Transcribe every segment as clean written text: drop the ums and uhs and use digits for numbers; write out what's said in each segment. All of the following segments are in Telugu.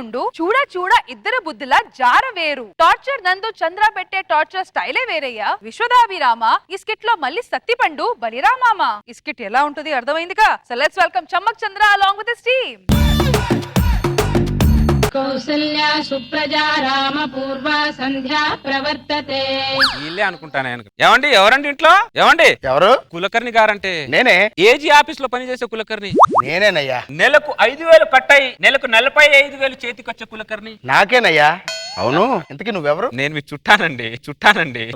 ఉండు చూడ చూడ ఇద్దరు బుద్ధుల జార వేరు. టార్చర్ నందు చంద్ర పెట్టే టార్చర్ స్టైలే వేరయ్యా. విశ్వదాభిరామ ఈ స్కిట్ లో మళ్ళీ సత్తిపండు బలిరామామ. ఈ స్కిట్ ఎలా ఉంటుంది అర్థమైందిగా. So let's welcome Chammak Chandra along with his team. Kausalya సుప్రజా రామ పూర్వ సంధ్యా ప్రవర్తతే. వీళ్ళే అనుకుంటాను. ఏమండి ఎవరండి ఇంట్లో? ఏమండి ఎవరు? కులకర్ణి గారంటే నేనే. ఏజీ ఆఫీస్ లో పనిచేసే కులకర్ణి. నేనేనయ్యా. నెలకు 5,000 కట్టాయి, నెలకు 45,000 చేతికొచ్చే కులకర్ణి నాకేనయ్యా. అవును, ఇంతకీ నువ్వెవరు? నేను మీ చుట్టానండి.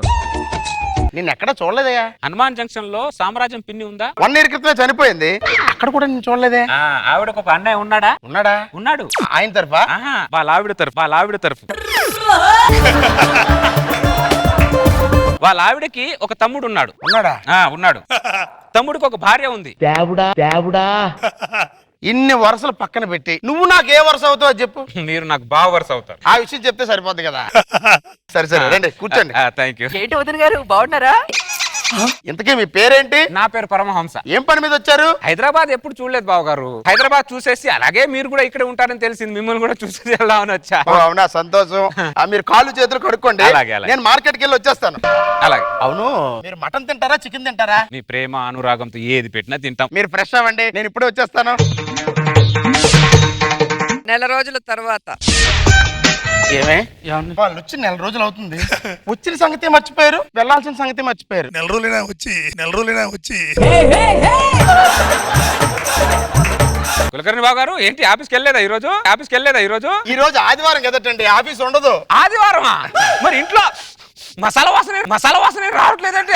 నిన్న ఎక్కడ చూడలేదయ్యా. హనుమాన్ జంక్షన్ లో సామ్రాజ్యం పిన్ని ఉందా? 1 year క్రితమే చనిపోయింది. అక్కడ కూడా నేను చూడలేదే. ఆవిడకు ఒక అన్నయ్య ఉన్నాడా? ఉన్నాడు. ఆయన తరఫా? వాళ్ళ ఆవిడ తరఫు. వాళ్ళ ఆవిడకి ఒక తమ్ముడు ఉన్నాడు. ఉన్నాడు. తమ్ముడికి ఒక భార్య ఉంది. ఇన్ని వరుసలు పక్కన పెట్టి నువ్వు నాకు ఏ వరుస అవుతావు చెప్పు. మీరు నాకు బాగా వరుస అవుతారు. ఆ విషయం చెప్తే సరిపోద్ది కదా. సరే రండి కూర్చోండి. Thank you. ఏంటి వదిన గారు బాగున్నారా? ఇంతకీ మీ పేరేంటి? నా పేరు పరమహంస. ఏం పని మీద వచ్చారు? హైదరాబాద్ ఎప్పుడు చూడలేదు బావగారు. హైదరాబాద్ చూసేసి అలాగే మీరు కూడా ఇక్కడ ఉంటారని తెలిసింది, మిమ్మల్ని కూడా చూసేసి వెళ్దామని వచ్చా. అవునా, సంతోషం. మీరు కాళ్ళు చేతులు కడుక్కోండి. నేను మార్కెట్ కి వెళ్ళి వచ్చేస్తాను. అలాగే. అవును, మీరు మటన్ తింటారా చికెన్ తింటారా? మీ ప్రేమ అనురాగంతో ఏది పెట్టినా తింటాం. మీరు ఫ్రెష్ అవ్వండి, నేను ఇప్పుడే వచ్చేస్తాను. నెల రోజుల తర్వాత ఏమే వాళ్ళు వచ్చి 1 రోజులు అవుతుంది. వచ్చిన సంగతి మర్చిపోయారు, వెళ్లాల్సిన సంగతి మర్చిపోయారు. 1 రోజులైనా వచ్చి కులకర్ణి బాబు గారు ఏంటి ఆఫీస్కి వెళ్ళలేదా ఈరోజు? ఈ రోజు ఆదివారం కదటండి, ఆఫీస్ ఉండదు. ఆదివారమా? మరి ఇంట్లో మసాలా వాసన రావట్లేదండి.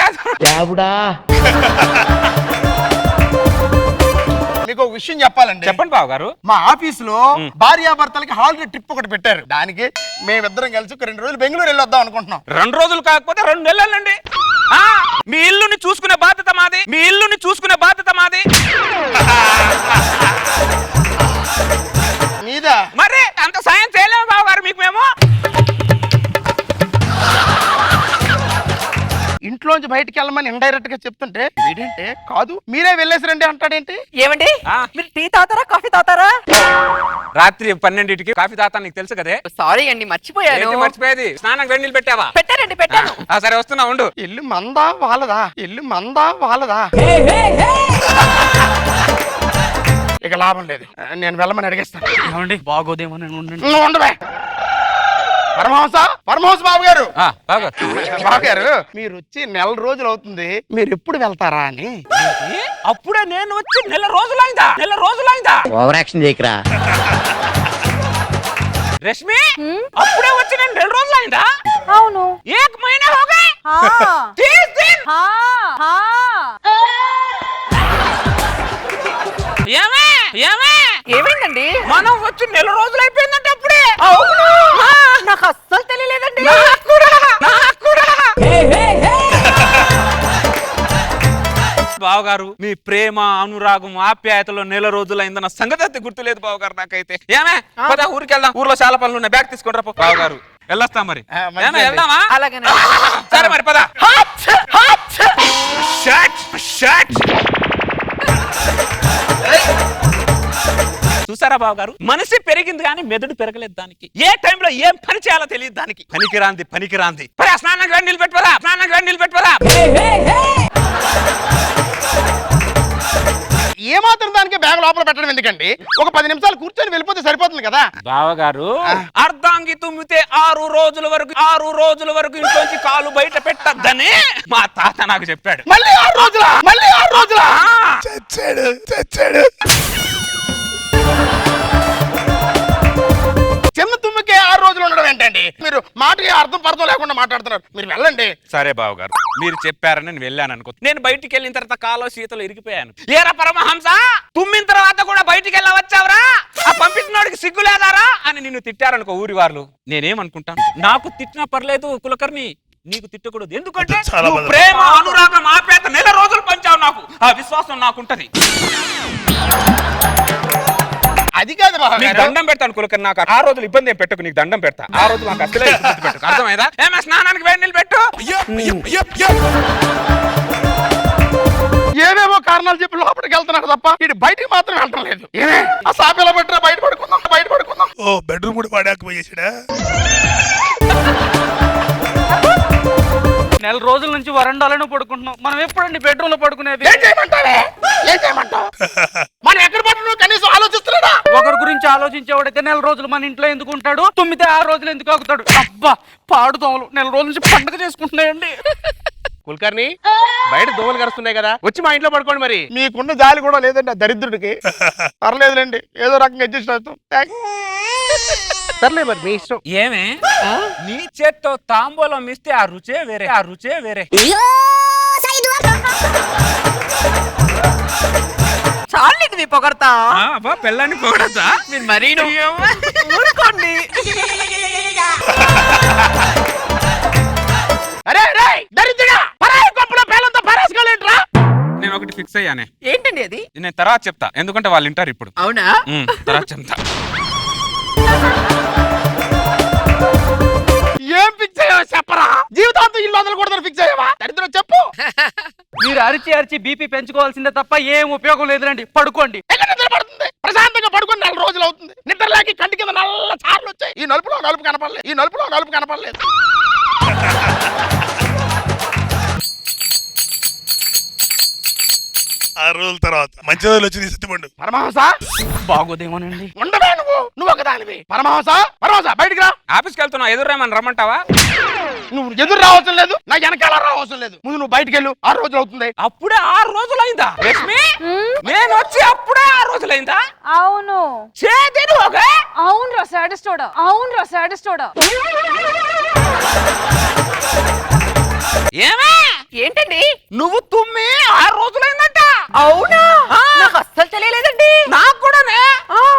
మీకు ఒక విషయం చెప్పాలండి. చెప్పండి బాబు గారు. మా ఆఫీస్ లో భార్యాభర్తలకి హాలిడే ట్రిప్ ఒకటి పెట్టారు. దానికి మేమిద్దరం కలిసి 2 రోజులు బెంగళూరు వెళ్ళి వద్దాం అనుకుంటున్నాం. 2 రోజులు కాకపోతే 2 నెలలండి. మీ ఇల్లుని చూసుకునే బాధ్యత మాది. మీద మరి అంత సాయం చేయలేము బాబు గారు మీకు మేము. ఇంట్లోంచి బయటికి వెళ్ళమని ఇండైరెక్ట్ గా చెప్తుంటే ఏంటంటే కాదు మీరే వెళ్ళేసిరండి అంటాడేంటి? ఏమండి మీరు టీ తాతారా కాఫీ తాతారా? రాత్రి 12కి కాఫీ తాతా, నీకు తెలుసు కదే. సారీ అండి మర్చిపోయాను. మర్చిపోయేది. స్నానం వేడి నీళ్ళు పెట్టావా? పెట్టాను. సరే వస్తున్నా ఉండు. ఇల్లు మందా వాళ్ళదా? ఇక లాభం లేదు, నేను వెళ్ళమని అడిగేస్తాను. ఏమండి బాగోదేమో. నువ్వు ఉండవే. పరమహంస బాబు గారు, మీరు వచ్చి 1 రోజులు అవుతుంది, మీరు ఎప్పుడు వెళ్తారా అని. అప్పుడే నేను వచ్చి 1 రోజులైందా? ఓవర్ యాక్షన్ చేయకరా రష్మి. అప్పుడే వచ్చి నేను 2 రోజులైందా? అవును. 1 మहीना हो गए. 30 दिन. ఏమైందండి? మనం వచ్చి 1 రోజులు అయిపోయిందంటే అప్పుడే. నాకు అస్సలు తెలియలేదండి. నాకు కూడా. బావగారు మీ ప్రేమ అనురాగం ఆప్యాయతలో 1 రోజులైందన్న సంగతి అయితే గుర్తులేదు బావగారు నాకైతే. పద ఊరికి వెళ్దాం, ఊర్లో చాలా పనులు ఉన్నాయి, బ్యాగ్ తీసుకుంటారా బావగారు. వెళ్ళొస్తాం మరి. వెళ్దామా? అలాగే. సరే మరి పద. చూసారా బాబు గారు, మనసు పెరిగింది కానీ మెదడు పెరగలేదు దానికి. ఏ టైంలో ఏం పని చేయాలో తెలియదు దానికి. పనికిరాంది. స్నానానికి వేడి నీళ్ళు పెట్టుకోదా. ఏమాత్రం దానికి బ్యాగ్ లోపల పెట్టడం ఎందుకండి? ఒక 10 నిమిషాలు కూర్చొని వెళ్ళిపోతే సరిపోతుంది కదా. బావగారు అర్ధాంగి తుమ్మితే 6 రోజుల వరకు ఇంట్లోంచి కాలు బయట పెట్టద్దని మా తాత నాకు చెప్పాడు. మళ్ళీ 6 రోజుల చచ్చాడు. చిన్న తుమ్మికే 6 రోజులు ఉండడం ఏంటండి? మీరు మాటకి అర్థం లేకుండా మాట్లాడుతున్నారు. మీరు వెళ్ళండి. సరే బావగారు, మీరు చెప్పారని నేను వెళ్ళాను అనుకో. నేను బయటికి వెళ్ళిన తర్వాత కాలో శీతలో ఇరిగిపోయాను. ఏరా పరమహంస, తుమ్మిన తర్వాత కూడా బయటికి వెళ్ళా వచ్చావురా, ఆ పంపించినోడికి సిగ్గు లేదారా అని నిన్ను తిట్టారనుకో ఊరి వాళ్ళు. నేనేమనుకుంటాను, నాకు తిట్టినా పర్లేదు కులకర్ణి, నీకు తిట్టకూడదు. ఎందుకంటే ప్రేమ అనురాగం ఆప్యాయత 1 రోజులు పంచావు నాకు. ఆ విశ్వాసం నాకుంటది. అది కాదు బాబు, దండం పెడతాను కులకర్ణి. నాకు 6 రోజులు ఇబ్బంది ఏం పెట్టకు, నీకు దండం పెడతా. 6 రోజులు నాకు అసలే ఇబ్బంది పెట్టకు, అర్థమైందా? స్నానానికి వేడి నీళ్ళు పెట్టు. ఏవేవో కారణాలు చెప్పి లోపలికి వెళ్తున్నాడు తప్ప వీడు బయటికి మాత్రం వెళ్ళడం లేదు. ఆ సాపేలా పెట్టరా, బయట పడుకుందాం. ఓ బెడ్రూమ్ కూడా వాడాకపోయేసాడా? నెల రోజుల నుంచి వరండాలోనే పడుకుంటున్నాం. మనం ఎప్పుడండి బెడ్రూమ్ లో పడుకునేది? ఏం చేయమంటావే? ఏం చేయమంటావు? మనం ఎక్కడ పడుతున్నావు కనీసం ఆలోచిస్తున్నాడా? ఒకరి గురించి ఆలోచించేవాడైతే నెల రోజులు మన ఇంట్లో ఎందుకు ఉంటాడు? 9 రోజులు ఎందుకు ఆగుతాడు? అబ్బా పాడు దోమలు నెల రోజుల నుంచి పండగ చేసుకుంటున్నాయండి. కుల్కర్ని బయట దోమలు కరుస్తున్నాయి కదా, వచ్చి మా ఇంట్లో పడుకోండి. మరి మీకున్న జాలి కూడా లేదండి ఆ దరిద్రుడికి. పర్లేదులేండి, ఏదో రకంగా అడ్జస్ట్ అవుతాం. సర్లే మరి మీ ఇష్టం. ఏమే నీ చేత్తో తాంబూలం ఇస్తే ఆ రుచే వేరే, ఆ రుచే వేరే. చాలు నీకు నీ పొగడతా. పెళ్ళాన్ని పొగడతా మీరు మరీ ఊరుకోండి. అరే రే దరిద్రుడా, పరాయి కొంపలో పేలంతో పరాసుకోలేంట్రా? నేను ఒకటి ఫిక్స్ అయ్యానే. ఏంటండి అది? నేను తర్వాత చెప్తా, ఎందుకంటే వాళ్ళు వింటారు ఇప్పుడు. అవునా? తర్వాత చెప్తా. ఏం ఫిక్స్ అయ్యావా చెప్పరా? జీవితాంతం ఇల్లు వదలకూడదని ఫిక్స్ అయ్యావా? దరిద్రుడు చెప్పు. మీరు అరిచి అరిచి బీపీ పెంచుకోవాల్సిందే తప్ప ఏం ఉపయోగం లేదురండి. పడుకోండి. ఎక్కడ నిద్ర పడుతుంది? ప్రశాంతంగా పడుకొని 4 రోజులు అవుతుంది. నిద్ర లేక కంటి కింద నల్ల చార్లు వచ్చాయి. ఈ నలుపులో నలుపు కనపడలేదు, ఈ నలుపులో నలుపు కనపడలేదు. ఆ రోజుల తర్వాత మంచి రోజులు వచ్చింది సత్తిపండు. పరమహంస బాగోదేమోనండి. ఉండవే నువ్వు ఒకదానివి. పరమహంస పరమహంస బయటికి రా. ఆఫీస్కి వెళ్తున్నా, ఎదురేమని రమ్మంటావా? నువ్వు ఎదురు రావసం లేదు, నా వెనకాల రావసం లేదు. ముందు నువ్వు బయటికి వెళ్ళు. 6 రోజులు అవుతుంది. అప్పుడే 6 రోజులైందా? లక్ష్మి నేను వచ్చి అప్పుడే 6 రోజులైందా? అవును చేతిని ఒక అవునరా సాడిస్టోడా, అవునరా సాడిస్టోడా. ఏమే ఏంటండి? నువ్వు తుమ్మి 6 రోజులైందంట. అవునా? నాకు అస్సలు తెలియలేదండి. నాకు కూడానే.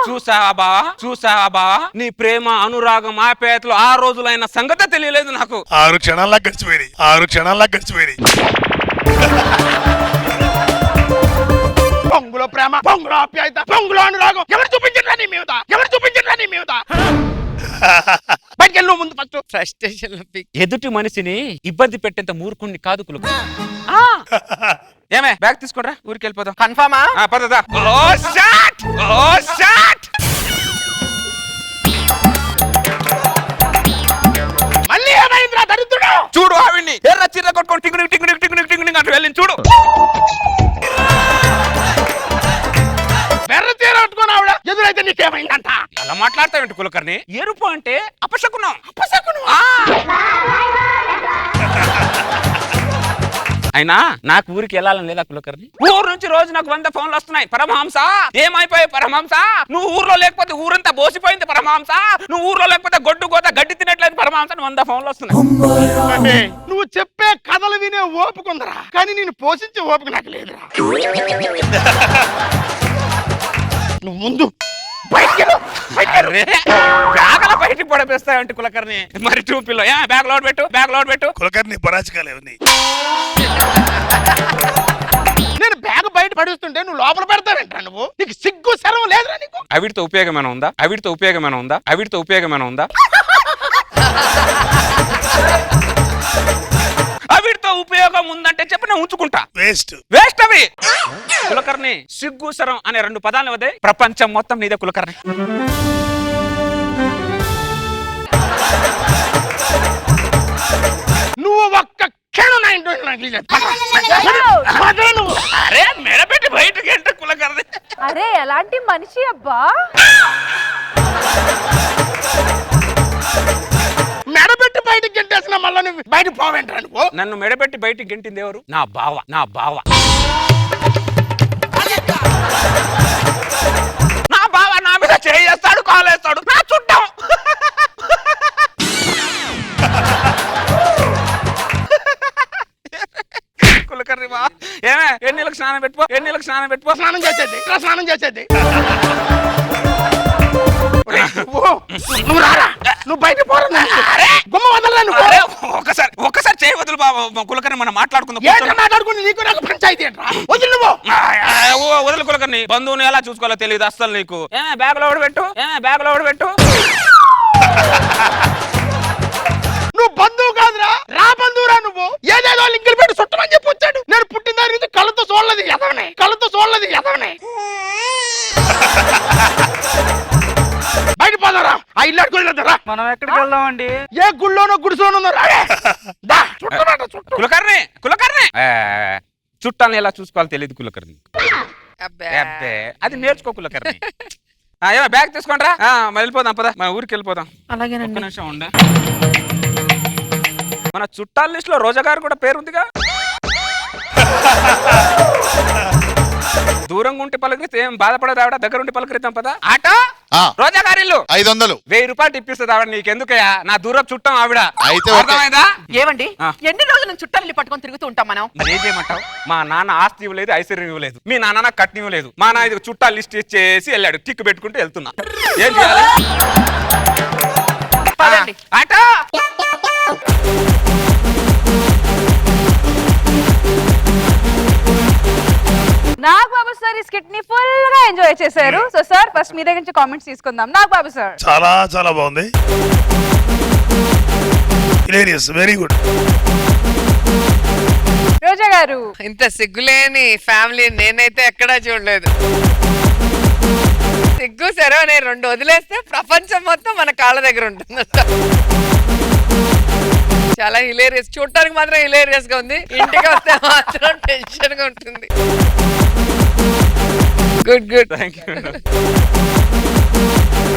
చూసావా బావా, చూసావా బావా, నీ ప్రేమ అనురాగం ఆప్యాయతలు 6 రోజులైన సంగతే తెలియలేదు నాకు. 6 క్షణాల్లా గడిచిపోయినాయి, 6 క్షణాల్లా గడిచిపోయినాయి. పొంగులో ప్రేమ, పొంగులో ఆప్యాయత, పొంగులో అనురాగం ఎవరు చూపించరా నీ మీద? ఎవరు చూపించరా నీ మీద? బయటికి వెళ్ళు ముందు ఫస్ట్. ఫ్రస్ట్రేషన్ ఎదుటి మనిషిని ఇబ్బంది పెట్టేంత మూర్ఖుణ్ణి కాదు కులుకు. ఏమే బ్యాగ్ తీసుకోరా, ఊరికి వెళ్ళిపోదాం. కన్ఫర్మా? పదదా. ఓ షాట్, ఓ షాట్. మళ్ళీ ఏమైందిరా దరిద్రుడు? చూడు ఆవిడ్ని ఎర్ర చీర కొట్టుకొని టింగుని టింగుని టింగుని టింగుని అంటూ వెళ్ళింది చూడు. బెర్ర తీర కట్టుకుని ఆవిడ ఎదురైతే నీకేమైందంట? అలా మాట్లాడతావేంటి కులకర్ణి? ఎరుపు అంటే అపశకునం. అయినా నాకు ఊరికి వెళ్ళాలని లేదా కులకర్ణి? ఊరు నుంచి రోజు నాకు 100 ఫోన్లు వస్తున్నాయి. పరమహంస ఏమైపోయాయి పరమహంస? నువ్వు ఊర్లో లేకపోతే ఊరంతా బోసిపోయింది పరమహంస. నువ్వు ఊర్లో లేకపోతే గొడ్డు గోత గడ్డి తినట్లేదు పరమహంస. 100 ఫోన్లు వస్తున్నాయి. నువ్వు చెప్పే కథలు వినే ఓపుకుందరా, కానీ నేను పోషించే ఓపిక నాకు లేదురా. నువ్వు ముందు బ్యాగల బయటికి పడపేస్తాయంటే కులకర్ణి. మరి టూపీలో బ్యాగ్ లోడ్ పెట్టు, బ్యాగ్ లోడ్ పెట్టు. కులకర్ణి పరాచకాలే ఉన్నాయి. నేను బ్యాగ్ బయట పడేస్తుంటే నువ్వు లోపల పెడతావేంట్రా? నువ్వు నీకు సిగ్గు శరం లేదురా నీకు? అవిటితో ఉపయోగమైన ఉందా? అవిటితో ఉపయోగమైన ఉందా? అవిటితో ఉపయోగమైన ఉందా? అవిటితో ఉపయోగం ఉందంటే చెప్పి నేను ఉంచుకుంటా. వేస్ట్ వేస్ట్ అవి. కులకర్ణి సిగ్గు శరం అనే 2 పదాలు వదే ప్రపంచం మొత్తం నీదే కులకర్ణి. నువ్వు ఒక్క క్షణం నా ఇంట్లో నువ్వు అరే మెడపెట్టి బయటకి ఏంట కులకర్ణి? అరే ఎలాంటి మనిషి అబ్బా. మెడబెట్టి బయటకి గెంటేసిన మళ్ళీ నువ్వు బయట పోవేంట్రా నువ్వు? నన్ను మెడపెట్టి బయటికి గెంటింది ఎవరు? నా బావ, నా బావ. నా బావ నా మీద చేయేస్తాడు, కాలేస్తాడు, నా చుట్టం. కులకర్ణి బా ఏమే ఎన్నిళ్ళకి స్నానం పెట్టుకో, ఎన్నిళ్ళకి స్నానం పెట్టుకో. స్నానం చేసేది స్నానం చేసేది. నువ్వు రారా, నువ్వు బయట పోరా. గుమ్మ వదలరా నువ్వు. ఒక్కసారి చేయి వదులు బాబు కులకర్ణి, మనం మాట్లాడుకుందాం. మాట్లాడుకుని నీకు నాకు పంచాయతీ ఏంట్రా? వదిలి నువ్వు వదులు కులకర్ణి. బంధువుని ఎలా చూసుకోవాలో తెలియదు అస్సలు నీకు. బ్యాగ్ లో పెట్టు, బ్యాగ్ లో పెట్టు. నువ్వు బంధువు కాదురా, రా బంధువురా నువ్వు. ఏదేదో లింకులు పెట్టి చుట్టమని చెప్పి వచ్చాడు. నేను పుట్టిన దాని నుంచి కళ్ళతో చూడలేదు ఎదవనే, కళ్ళతో చూడలేదు ఎదవనే. బయట పో. పోదారా ఆ ఇల్లు అడుగులేదరా మనం ఎక్కడికి వెళ్దామండి? ఏ గుళ్ళోనో గుడిసోనో ఉన్నారా కులకర్ణి చుట్టాన్ని ఎలా చూసుకోవాలో తెలియదు కులకర్ణి. అబ్బే అది నేర్చుకో కులకర్ణి. ఏమో బ్యాగ్ తీసుకోండిరా, మరి వెళ్ళిపోదాం పదా, మన ఊరికి వెళ్ళిపోదాం. అలాగేనండి. ఒక్క నిమిషం ఉండే. మన చుట్టాల లిస్ట్ లో రోజా గారు కూడా పేరుందిగా. దూరంగా ఉంటే పలకరిస్తే ఏం బాధపడదు ఆవిడ, దగ్గర ఉండి పలకరిద్దాం పదా. ఆటో రోజా గారి ఇల్లు 500. 1000 రూపాయలు ఇప్పిస్తుంది ఆవిడ. నీకెందుకయ్యా, నా దూరం చుట్టం ఆవిడ. అయితే అర్థమైందా? ఏమండి ఎన్ని రోజులు చుట్టాలు పట్టుకొని తిరుగుతూ ఉంటాం మనం? మరి ఏం చేయమంటావు? మా నాన్న ఆస్తి ఇవ్వలేదు, ఐశ్వర్యం ఇవ్వలేదు, మీ నాన్న నాకు కట్నం ఇవ్వలేదు. మా నాన్న ఇది చుట్టాలు లిస్ట్ ఇచ్చేసి వెళ్ళాడు, టిక్ పెట్టుకుంటూ వెళ్తున్నా. ఏం చేయాలి? పదండి. ఆటో నాగబాబు సార్ ఈ స్కిట్ ని ఫుల్ గా ఎంజాయ్ చేశారు. సో సార్ ఫస్ట్ మీ దగ్గర నుంచి కామెంట్స్ తీసుకుందాం. నాగబాబు సార్ చాలా చాలా బాగుంది. Hilarious, very good. రోజా గారు ఇంత సిగ్గులేని ఫ్యామిలీ నేనైతే ఎక్కడా చూడలేదు. సిగ్గు సెరవ నేను 2 వదిలేస్తే ప్రపంచం మొత్తం మన కాళ్ళ దగ్గర ఉంటుందంట. చాలా హిలేరియస్, చూడటానికి మాత్రం హిలేరియస్ గా ఉంది, ఇంటికి వస్తే మాత్రం టెన్షన్ గా ఉంటుంది. Good good. Thank you.